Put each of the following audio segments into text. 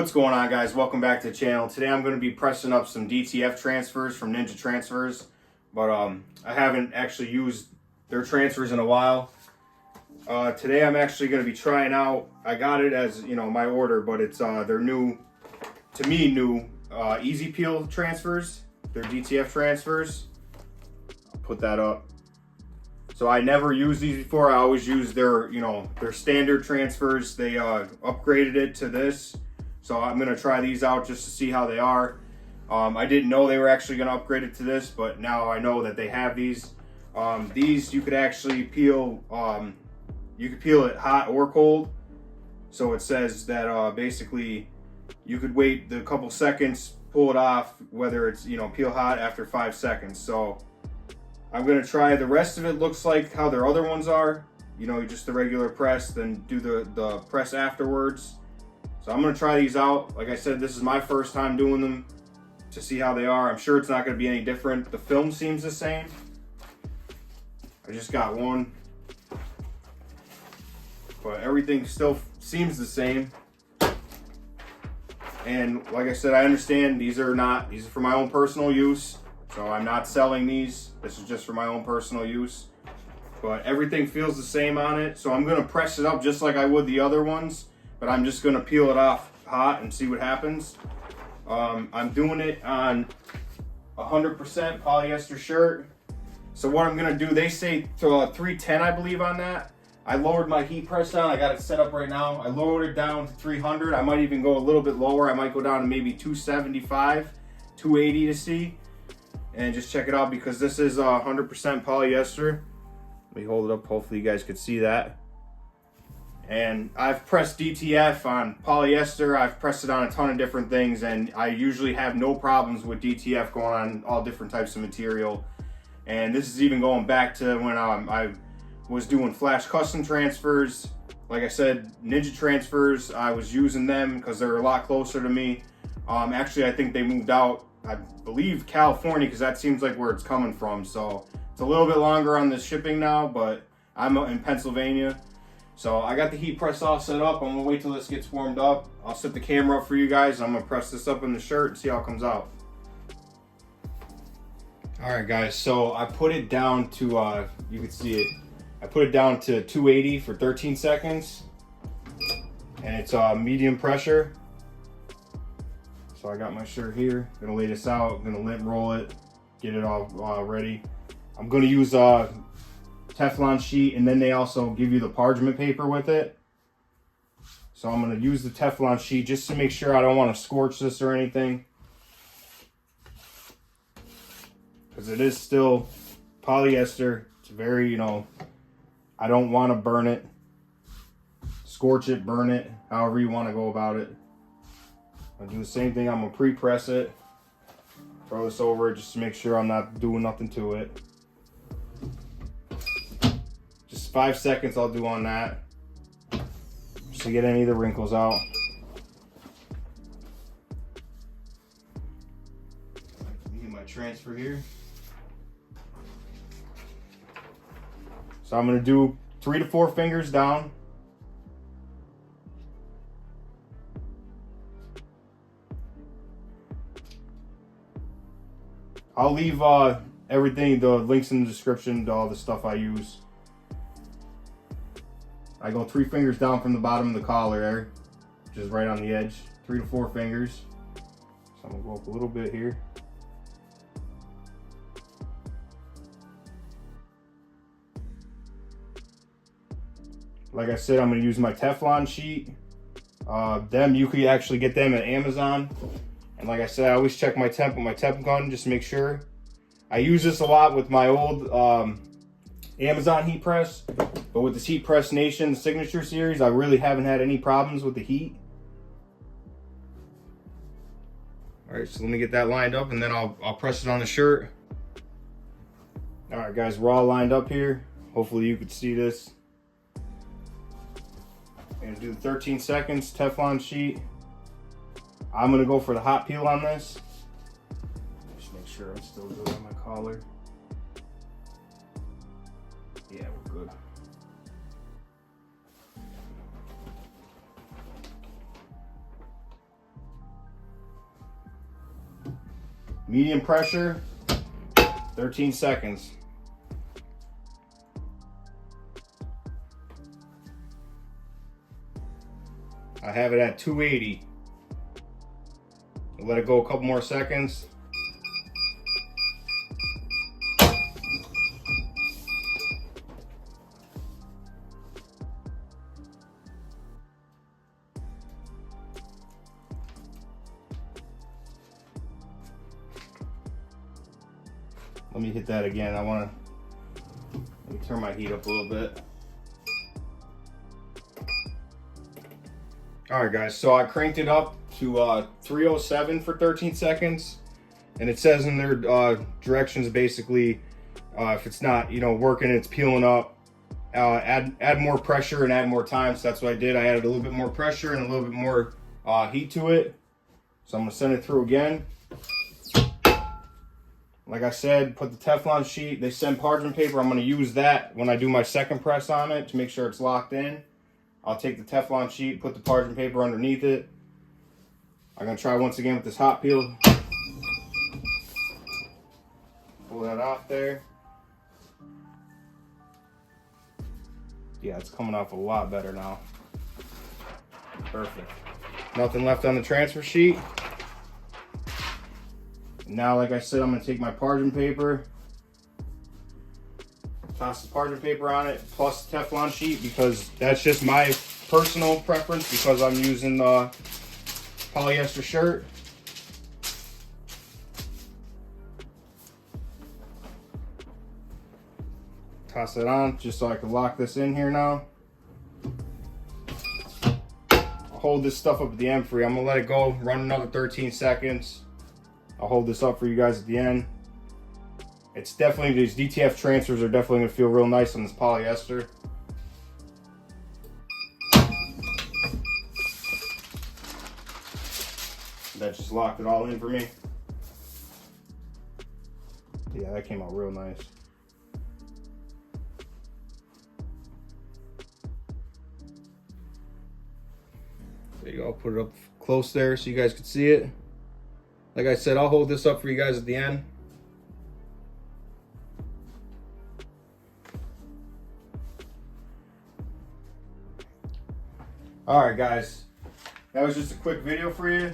What's going on, guys? Welcome back to the channel. Today I'm going to be pressing up some DTF transfers from Ninja Transfers, but I haven't actually used their transfers in a while. Today I'm actually going to be trying out, I got it as, my order, but it's their new, to me, new easy peel transfers, their DTF transfers. I'll put that up. So I never used these before. I always used their, their standard transfers. They upgraded it to this. So I'm gonna try these out just to see how they are. I didn't know they were actually gonna upgrade it to this, but now I know that they have these. These you could actually peel, you could peel it hot or cold. So it says that basically you could wait the couple seconds, pull it off, whether it's, peel hot after 5 seconds. So I'm gonna try, the rest of it looks like how their other ones are. Just the regular press, then do the press afterwards. So I'm gonna try these out. Like I said, this is my first time doing them to see how they are. I'm sure it's not gonna be any different. The film seems the same. I just got one, but everything still seems the same. And like I said, I understand these are for my own personal use. So I'm not selling these. This is just for my own personal use. But everything feels the same on it. So I'm gonna press it up just like I would the other ones, but I'm just gonna peel it off hot and see what happens. I'm doing it on 100% polyester shirt. So what I'm gonna do, they say to 310, I believe, on that. I lowered my heat press down. I got it set up right now. I lowered it down to 300. I might even go a little bit lower. I might go down to maybe 275, 280 to see. And just check it out, because this is 100% polyester. Let me hold it up. Hopefully you guys could see that. And I've pressed DTF on polyester. I've pressed it on a ton of different things, and I usually have no problems with DTF going on all different types of material. And this is even going back to when I was doing flash custom transfers. Like I said, Ninja Transfers, I was using them because they're a lot closer to me. Actually, I think they moved out, I believe, California, because that seems like where it's coming from. So it's a little bit longer on the shipping now, but I'm in Pennsylvania. So I got the heat press all set up. I'm gonna wait till this gets warmed up. I'll set the camera up for you guys. I'm gonna press this up in the shirt and see how it comes out. All right, guys, so I put it down to, you can see it. I put it down to 280 for 13 seconds. And it's medium pressure. So I got my shirt here. Gonna lay this out, I'm gonna lint roll it, get it all ready. I'm gonna use Teflon sheet, and then they also give you the parchment paper with it. So I'm going to use the Teflon sheet just to make sure I don't want to scorch this or anything, because it is still polyester. It's very, I don't want to burn it, scorch it, burn it, however you want to go about it. I'll do the same thing. I'm going to pre-press it, throw this over it just to make sure I'm not doing nothing to it. 5 seconds I'll do on that, just to get any of the wrinkles out. Let me get my transfer here. So I'm gonna do 3 to 4 fingers down. I'll leave everything, the links in the description to all the stuff I use. I go 3 fingers down from the bottom of the collar there, which is right on the edge. 3 to 4 fingers. So I'm gonna go up a little bit here. Like I said, I'm gonna use my Teflon sheet. You could actually get them at Amazon. And like I said, I always check my temp with my temp gun just to make sure. I use this a lot with my old Amazon heat press. But with this Heat Press Nation Signature Series, I really haven't had any problems with the heat. All right, so let me get that lined up, and then I'll press it on the shirt. All right, guys, we're all lined up here. Hopefully you could see this. I'm gonna do 13 seconds, Teflon sheet. I'm gonna go for the hot peel on this. Just make sure I'm still good on my collar. Yeah, we're good. Medium pressure, 13 seconds. I have it at 280. I'll let it go a couple more seconds. Let me hit that again. Let me turn my heat up a little bit. All right, guys, so I cranked it up to 307 for 13 seconds. And it says in their directions, basically, if it's not, working, it's peeling up, add more pressure and add more time. So that's what I did. I added a little bit more pressure and a little bit more heat to it. So I'm gonna send it through again. Like I said, put the Teflon sheet. They send parchment paper. I'm gonna use that when I do my second press on it to make sure it's locked in. I'll take the Teflon sheet, put the parchment paper underneath it. I'm gonna try once again with this hot peel. Pull that off there. Yeah, it's coming off a lot better now. Perfect. Nothing left on the transfer sheet. Now, like I said, I'm gonna take my parchment paper, toss the parchment paper on it, plus the Teflon sheet, because that's just my personal preference because I'm using the polyester shirt. Toss it on just so I can lock this in here now. I'll hold this stuff up at the end for you. I'm gonna let it go, run another 13 seconds. I'll hold this up for you guys at the end. It's definitely, these DTF transfers are definitely gonna feel real nice on this polyester. That just locked it all in for me. Yeah, that came out real nice. There you go, I'll put it up close there so you guys can see it. Like I said, I'll hold this up for you guys at the end. All right, guys, that was just a quick video for you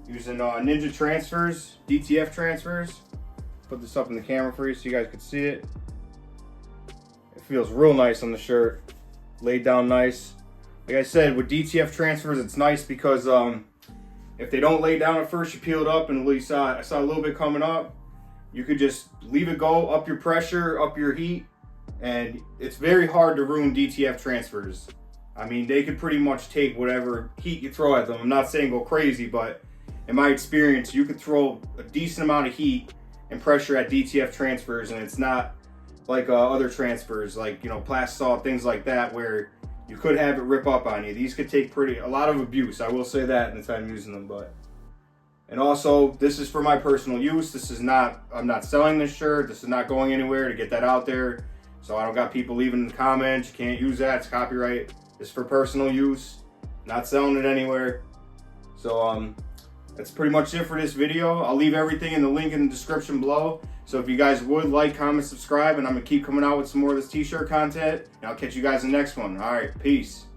using Ninja transfers, DTF transfers. Put this up in the camera for you so you guys could see it. It feels real nice on the shirt, laid down nice. Like I said, with DTF transfers, it's nice because if they don't lay down at first, you peel it up, and I saw a little bit coming up. You could just leave it go, up your pressure, up your heat, and it's very hard to ruin DTF transfers. I mean, they could pretty much take whatever heat you throw at them. I'm not saying go crazy, but in my experience, you could throw a decent amount of heat and pressure at DTF transfers, and it's not like other transfers, like, Plastisol, things like that, where you could have it rip up on you. These could take a lot of abuse. I will say that in the time using them, and also, this is for my personal use. I'm not selling this shirt. This is not going anywhere, to get that out there. So I don't got people leaving in the comments, you can't use that, it's copyright. It's for personal use, not selling it anywhere. So that's pretty much it for this video. I'll leave everything in the link in the description below. So if you guys would like, comment, subscribe, and I'm gonna keep coming out with some more of this t-shirt content. And I'll catch you guys in the next one. All right, peace.